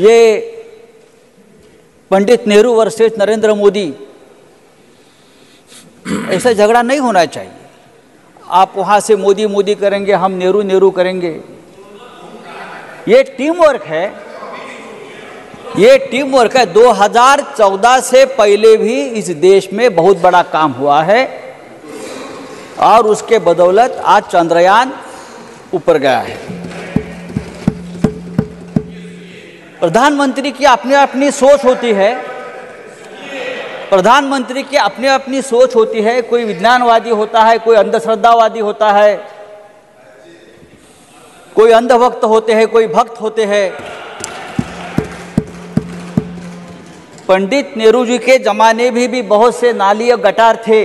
ये पंडित नेहरू वर्सेस नरेंद्र मोदी, ऐसा झगड़ा नहीं होना चाहिए। आप वहां से मोदी मोदी करेंगे, हम नेहरू नेहरू करेंगे। ये टीम वर्क है, ये टीम वर्क है। 2014 से पहले भी इस देश में बहुत बड़ा काम हुआ है और उसके बदौलत आज चंद्रयान ऊपर गया है। प्रधानमंत्री की अपनी अपनी सोच होती है, प्रधानमंत्री की अपनी अपनी सोच होती है। कोई विज्ञानवादी होता है, कोई अंधश्रद्धावादी होता है, कोई अंधभक्त होते हैं, कोई भक्त होते हैं। पंडित नेहरू जी के जमाने में भी बहुत से नाली और गटार थे,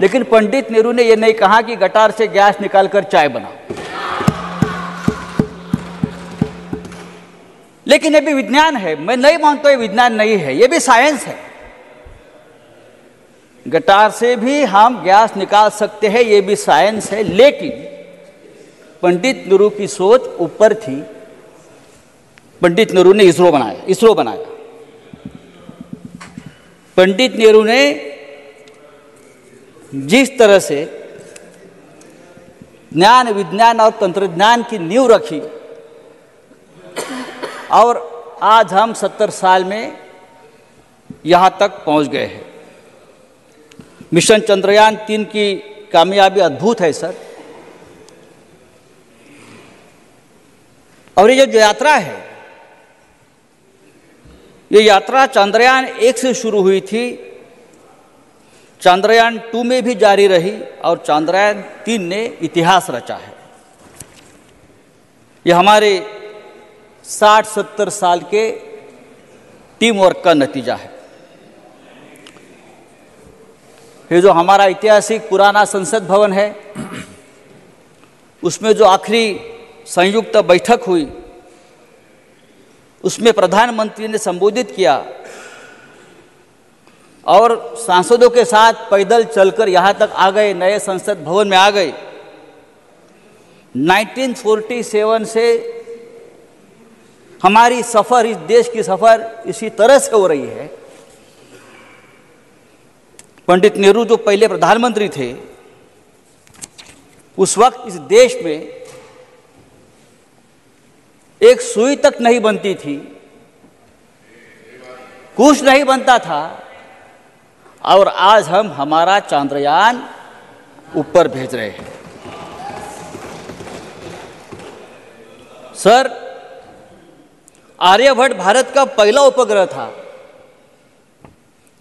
लेकिन पंडित नेहरू ने यह नहीं कहा कि गटार से गैस निकालकर चाय बनाओ। लेकिन ये भी विज्ञान है, मैं नहीं मानता ये विज्ञान नहीं है, ये भी साइंस है। गटार से भी हम गैस निकाल सकते हैं, ये भी साइंस है। लेकिन पंडित नेहरू की सोच ऊपर थी। पंडित नेहरू ने इसरो बनाया। पंडित नेहरू ने जिस तरह से ज्ञान, विज्ञान और तंत्रज्ञान की नींव रखी और आज हम 70 साल में यहाँ तक पहुँच गए हैं। मिशन चंद्रयान 3 की कामयाबी अद्भुत है सर। और ये जो यात्रा है, ये यात्रा चंद्रयान 1 से शुरू हुई थी, चंद्रयान 2 में भी जारी रही और चंद्रयान 3 ने इतिहास रचा है। ये हमारे 60-70 साल के टीम वर्क का नतीजा है। ये जो हमारा ऐतिहासिक पुराना संसद भवन है, उसमें जो आखिरी संयुक्त बैठक हुई, उसमें प्रधानमंत्री ने संबोधित किया और सांसदों के साथ पैदल चलकर यहाँ तक आ गए, नए संसद भवन में आ गए। 1947 से हमारी सफर, इस देश की सफर इसी तरह से हो रही है। पंडित नेहरू जो पहले प्रधानमंत्री थे, उस वक्त इस देश में एक सुई तक नहीं बनती थी, कुछ नहीं बनता था, और आज हम हमारा चंद्रयान ऊपर भेज रहे हैं। सर, आर्यभट्ट भारत का पहला उपग्रह था,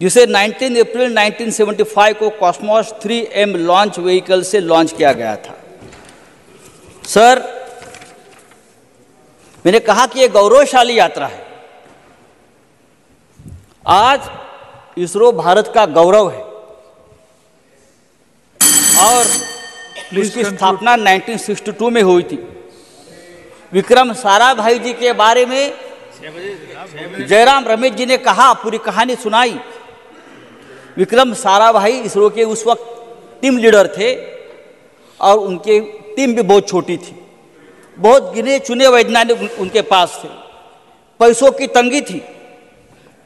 जिसे 19 अप्रैल 1975 को कॉस्मोस 3M लॉन्च व्हीकल से लॉन्च किया गया था। सर, मैंने कहा कि यह गौरवशाली यात्रा है। आज इसरो भारत का गौरव है और इसकी स्थापना 1962 में हुई थी। विक्रम साराभाई जी के बारे में जयराम रमेश जी ने कहा, पूरी कहानी सुनाई। विक्रम साराभाई इसरो के उस वक्त टीम लीडर थे और उनकी टीम भी बहुत छोटी थी। बहुत गिने चुने वैज्ञानिक उनके पास थे, पैसों की तंगी थी,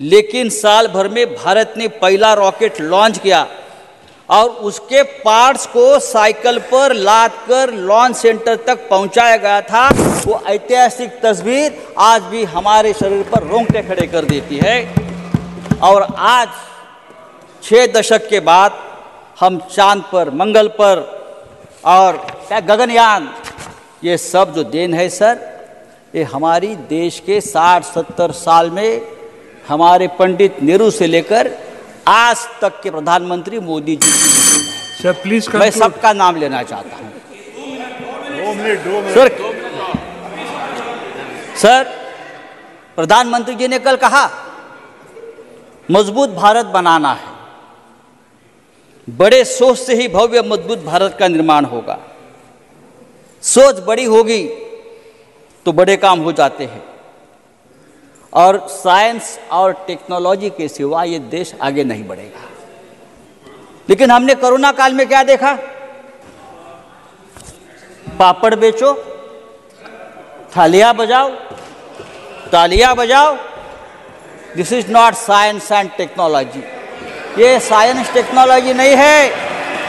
लेकिन साल भर में भारत ने पहला रॉकेट लॉन्च किया और उसके पार्ट्स को साइकिल पर लादकर लॉन्च सेंटर तक पहुंचाया गया था। वो ऐतिहासिक तस्वीर आज भी हमारे शरीर पर रोंगटे खड़े कर देती है। और आज 6 दशक के बाद हम चांद पर, मंगल पर और गगनयान, ये सब जो देन है सर, ये हमारी देश के 60-70 साल में हमारे पंडित नेहरू से लेकर आज तक के प्रधानमंत्री मोदी जी। सर प्लीज, मैं सबका नाम लेना चाहता हूं। 2 मिनट। सर, प्रधानमंत्री जी ने कल कहा, मजबूत भारत बनाना है। बड़े सोच से ही भव्य मजबूत भारत का निर्माण होगा। सोच बड़ी होगी तो बड़े काम हो जाते हैं, और साइंस और टेक्नोलॉजी के सिवा ये देश आगे नहीं बढ़ेगा। लेकिन हमने कोरोना काल में क्या देखा? पापड़ बेचो, थालियां बजाओ, तालियां बजाओ। This is not science and technology. ये साइंस टेक्नोलॉजी नहीं है,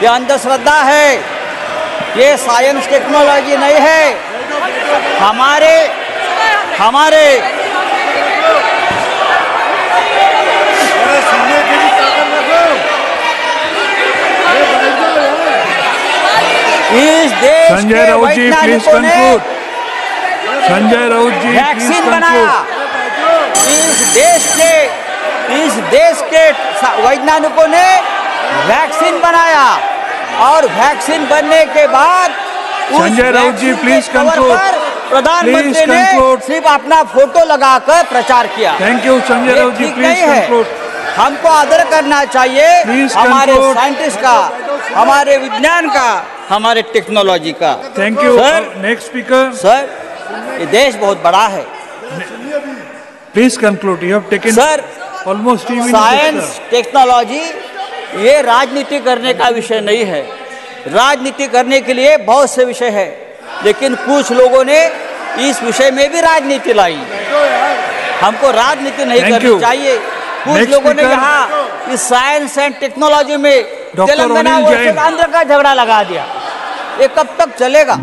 ये अंधश्रद्धा है। ये साइंस टेक्नोलॉजी नहीं है। हमारे इस देश संजय के राउत जी प्लीज वैज्ञानिकों ने conclude. Sanjay Raut ji please vaccine बनाया। इस देश के वैज्ञानिकों ने वैक्सीन बनाया और वैक्सीन बनने के बाद संजय राउत जी प्लीज कंक्लूड। प्रधानमंत्री ने सिर्फ अपना फोटो लगाकर प्रचार किया। Thank you Sanjay Raut ji please conclude. हमको आदर करना चाहिए हमारे साइंटिस्ट का, हमारे विज्ञान का, हमारे टेक्नोलॉजी का। Thank you sir. Next speaker sir, ये देश बहुत बड़ा है। Please conclude. You have taken sir, almost 3 science technology ये राजनीति करने का विषय नहीं है। राजनीति करने के लिए बहुत से विषय है, लेकिन कुछ लोगों ने इस विषय में भी राजनीति लाई। हमको राजनीति नहीं करनी चाहिए। कुछ लोगों ने कहा इस साइंस एंड टेक्नोलॉजी में तेलंगाना वर्सेस आंध्र का झगड़ा लगा दिया। ये कब तक चलेगा?